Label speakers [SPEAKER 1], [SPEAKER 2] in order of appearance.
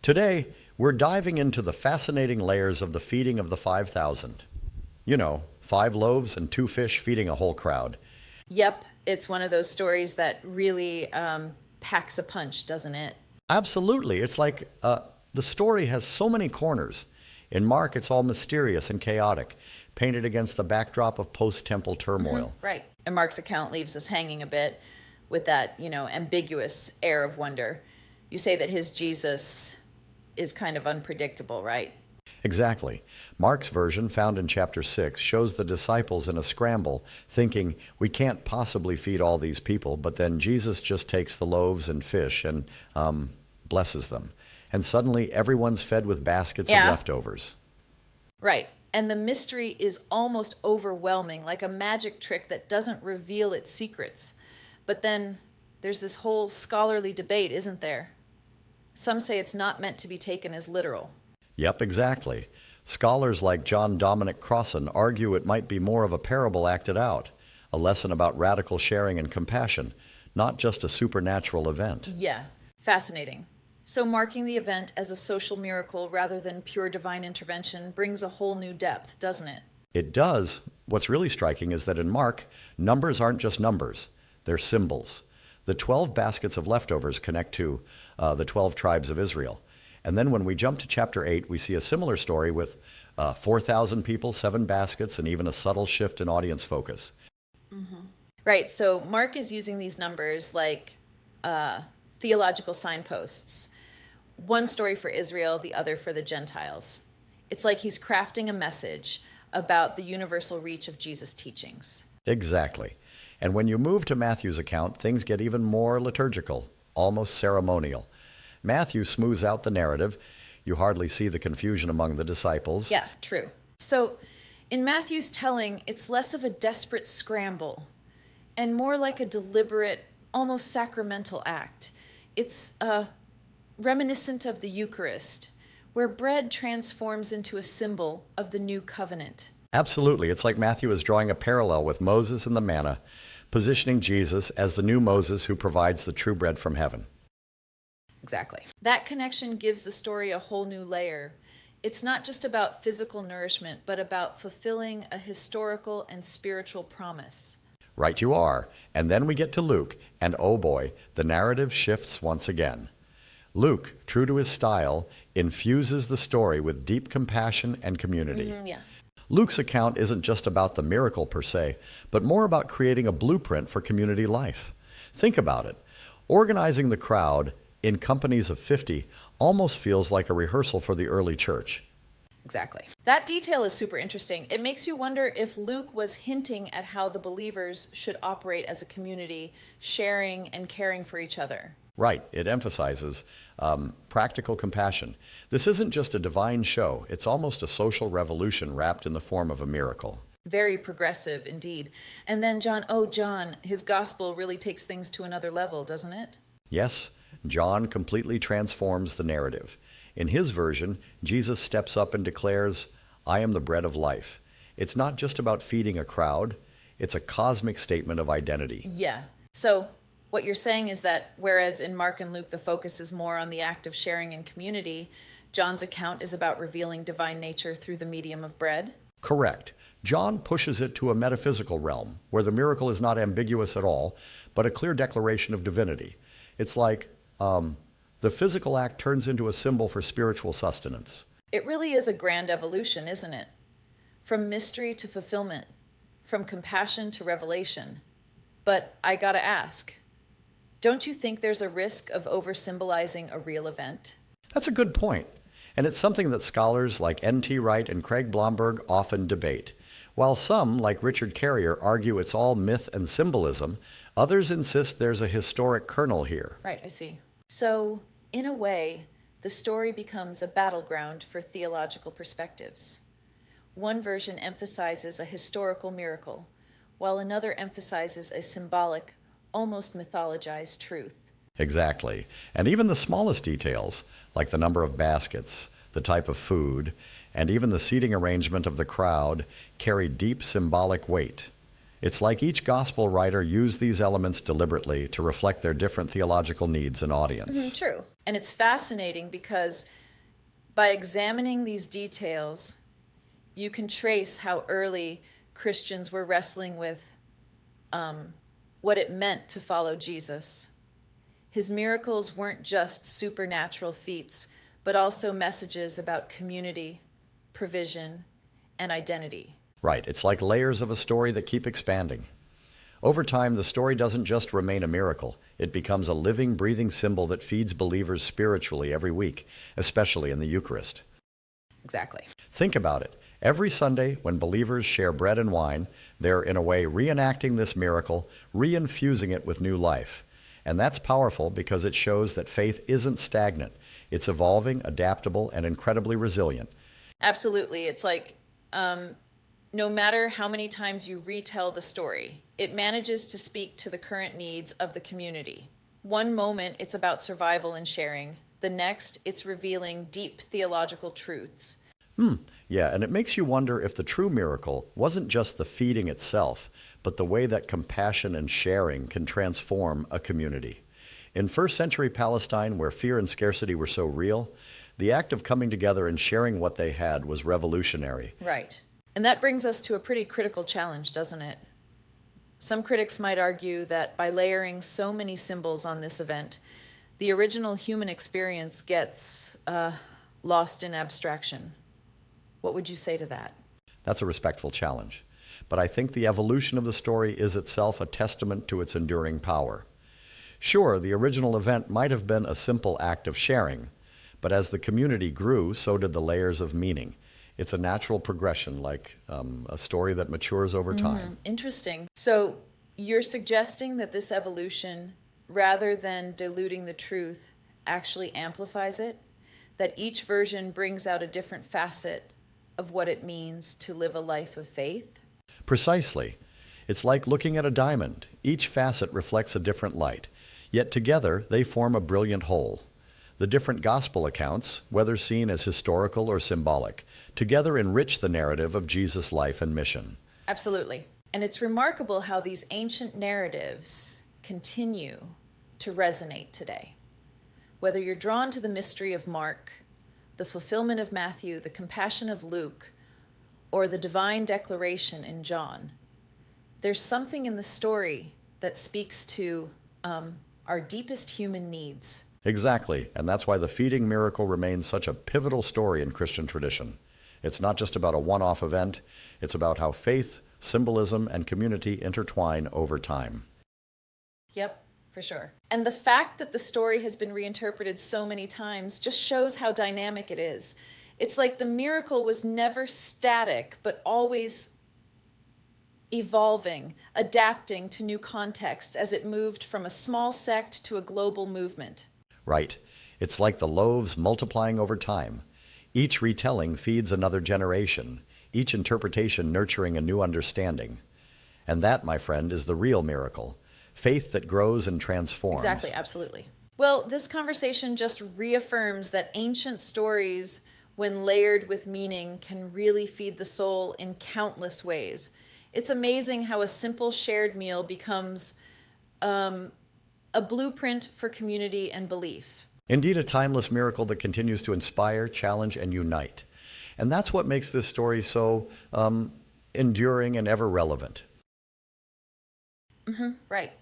[SPEAKER 1] Today, we're diving into the fascinating layers of the feeding of the 5,000. You know, 5 loaves and 2 fish feeding a whole crowd.
[SPEAKER 2] Yep, it's one of those stories that really packs a punch, doesn't it?
[SPEAKER 1] Absolutely. It's like the story has so many corners. In Mark, it's all mysterious and chaotic, painted against the backdrop of post-temple turmoil.
[SPEAKER 2] Right. And Mark's account leaves us hanging a bit with that, ambiguous air of wonder. You say that his Jesus is kind of unpredictable, right?
[SPEAKER 1] Exactly. Mark's version, found in chapter 6, shows the disciples in a scramble, thinking, we can't possibly feed all these people, but then Jesus just takes the loaves and fish and blesses them. And suddenly everyone's fed with baskets of leftovers.
[SPEAKER 2] Right. And the mystery is almost overwhelming, like a magic trick that doesn't reveal its secrets. But then there's this whole scholarly debate, isn't there? Some say it's not meant to be taken as literal.
[SPEAKER 1] Yep, exactly. Scholars like Dominic Crossan argue it might be more of a parable acted out, a lesson about radical sharing and compassion, not just a supernatural event.
[SPEAKER 2] Yeah, fascinating. So marking the event as a social miracle rather than pure divine intervention brings a whole new depth, doesn't it?
[SPEAKER 1] It does. What's really striking is that in Mark, numbers aren't just numbers, they're symbols. The 12 baskets of leftovers connect to the 12 tribes of Israel. And then when we jump to chapter 8, we see a similar story with 4,000 people, 7 baskets, and even a subtle shift in audience focus.
[SPEAKER 2] Right, so Mark is using these numbers like theological signposts. One story for Israel, the other for the Gentiles. It's like he's crafting a message about the universal reach of Jesus' teachings.
[SPEAKER 1] Exactly. And when you move to Matthew's account, things get even more liturgical, almost ceremonial. Matthew smooths out the narrative. You hardly see the confusion among the disciples.
[SPEAKER 2] Yeah, true. So in Matthew's telling, it's less of a desperate scramble and more like a deliberate, almost sacramental act. It's reminiscent of the Eucharist, where bread transforms into a symbol of the new covenant.
[SPEAKER 1] Absolutely. It's like Matthew is drawing a parallel with Moses and the manna, positioning Jesus as the new Moses who provides the true bread from heaven.
[SPEAKER 2] Exactly. That connection gives the story a whole new layer. It's not just about physical nourishment, but about fulfilling a historical and spiritual promise.
[SPEAKER 1] Right you are. And then we get to Luke, and oh boy, the narrative shifts once again. Luke, true to his style, infuses the story with deep compassion and community. Luke's account isn't just about the miracle per se, but more about creating a blueprint for community life. Think about it. Organizing the crowd in companies of 50 almost feels like a rehearsal for the early church.
[SPEAKER 2] Exactly. That detail is super interesting. It makes you wonder if Luke was hinting at how the believers should operate as a community, sharing and caring for each other.
[SPEAKER 1] Right. It emphasizes practical compassion. This isn't just a divine show. It's almost a social revolution wrapped in the form of a miracle.
[SPEAKER 2] Very progressive indeed. And then John, his gospel really takes things to another level, doesn't it?
[SPEAKER 1] Yes, John completely transforms the narrative. In his version, Jesus steps up and declares, I am the bread of life. It's not just about feeding a crowd, it's a cosmic statement of identity.
[SPEAKER 2] Yeah. So what you're saying is that whereas in Mark and Luke the focus is more on the act of sharing in community, John's account is about revealing divine nature through the medium of bread?
[SPEAKER 1] Correct. John pushes it to a metaphysical realm, where the miracle is not ambiguous at all, but a clear declaration of divinity. It's like the physical act turns into a symbol for spiritual sustenance.
[SPEAKER 2] It really is a grand evolution, isn't it? From mystery to fulfillment, from compassion to revelation. But I gotta ask, don't you think there's a risk of over-symbolizing a real event?
[SPEAKER 1] That's a good point. And it's something that scholars like N.T. Wright and Craig Blomberg often debate. While some, like Richard Carrier, argue it's all myth and symbolism, others insist there's a historic kernel here.
[SPEAKER 2] Right, I see. So, in a way, the story becomes a battleground for theological perspectives. One version emphasizes a historical miracle, while another emphasizes a symbolic, almost mythologized truth.
[SPEAKER 1] Exactly. And even the smallest details, like the number of baskets, the type of food, and even the seating arrangement of the crowd, carry deep symbolic weight. It's like each gospel writer used these elements deliberately to reflect their different theological needs and audience.
[SPEAKER 2] True. And it's fascinating because by examining these details, you can trace how early Christians were wrestling with what it meant to follow Jesus. His miracles weren't just supernatural feats, but also messages about community, provision, and identity.
[SPEAKER 1] Right, it's like layers of a story that keep expanding. Over time, the story doesn't just remain a miracle. It becomes a living, breathing symbol that feeds believers spiritually every week, especially in the Eucharist.
[SPEAKER 2] Exactly.
[SPEAKER 1] Think about it. Every Sunday, when believers share bread and wine, they're in a way reenacting this miracle, reinfusing it with new life. And that's powerful because it shows that faith isn't stagnant. It's evolving, adaptable, and incredibly resilient.
[SPEAKER 2] Absolutely. It's like no matter how many times you retell the story, it manages to speak to the current needs of the community. One moment, it's about survival and sharing. The next, it's revealing deep theological truths.
[SPEAKER 1] Yeah, and it makes you wonder if the true miracle wasn't just the feeding itself, but the way that compassion and sharing can transform a community. In first century Palestine, where fear and scarcity were so real, the act of coming together and sharing what they had was revolutionary.
[SPEAKER 2] Right. And that brings us to a pretty critical challenge, doesn't it? Some critics might argue that by layering so many symbols on this event, the original human experience gets lost in abstraction. What would you say to that?
[SPEAKER 1] That's a respectful challenge. But I think the evolution of the story is itself a testament to its enduring power. Sure, the original event might have been a simple act of sharing, but as the community grew, so did the layers of meaning. It's a natural progression, like a story that matures over time.
[SPEAKER 2] Interesting. So you're suggesting that this evolution, rather than diluting the truth, actually amplifies it? That each version brings out a different facet of what it means to live a life of faith?
[SPEAKER 1] Precisely. It's like looking at a diamond. Each facet reflects a different light, yet together they form a brilliant whole. The different gospel accounts, whether seen as historical or symbolic, together enrich the narrative of Jesus' life and mission.
[SPEAKER 2] Absolutely. And it's remarkable how these ancient narratives continue to resonate today. Whether you're drawn to the mystery of Mark, the fulfillment of Matthew, the compassion of Luke, or the divine declaration in John, there's something in the story that speaks to our deepest human needs.
[SPEAKER 1] Exactly, and that's why the feeding miracle remains such a pivotal story in Christian tradition. It's not just about a one-off event, it's about how faith, symbolism, and community intertwine over time.
[SPEAKER 2] Yep, for sure. And the fact that the story has been reinterpreted so many times just shows how dynamic it is. It's like the miracle was never static, but always evolving, adapting to new contexts as it moved from a small sect to a global movement.
[SPEAKER 1] Right. It's like the loaves multiplying over time. Each retelling feeds another generation, each interpretation nurturing a new understanding. And that, my friend, is the real miracle. Faith that grows and transforms.
[SPEAKER 2] Exactly, absolutely. Well, this conversation just reaffirms that ancient stories, when layered with meaning, can really feed the soul in countless ways. It's amazing how a simple shared meal becomes a blueprint for community and belief.
[SPEAKER 1] Indeed, a timeless miracle that continues to inspire, challenge, and unite. And that's what makes this story so enduring and ever relevant.
[SPEAKER 2] Right.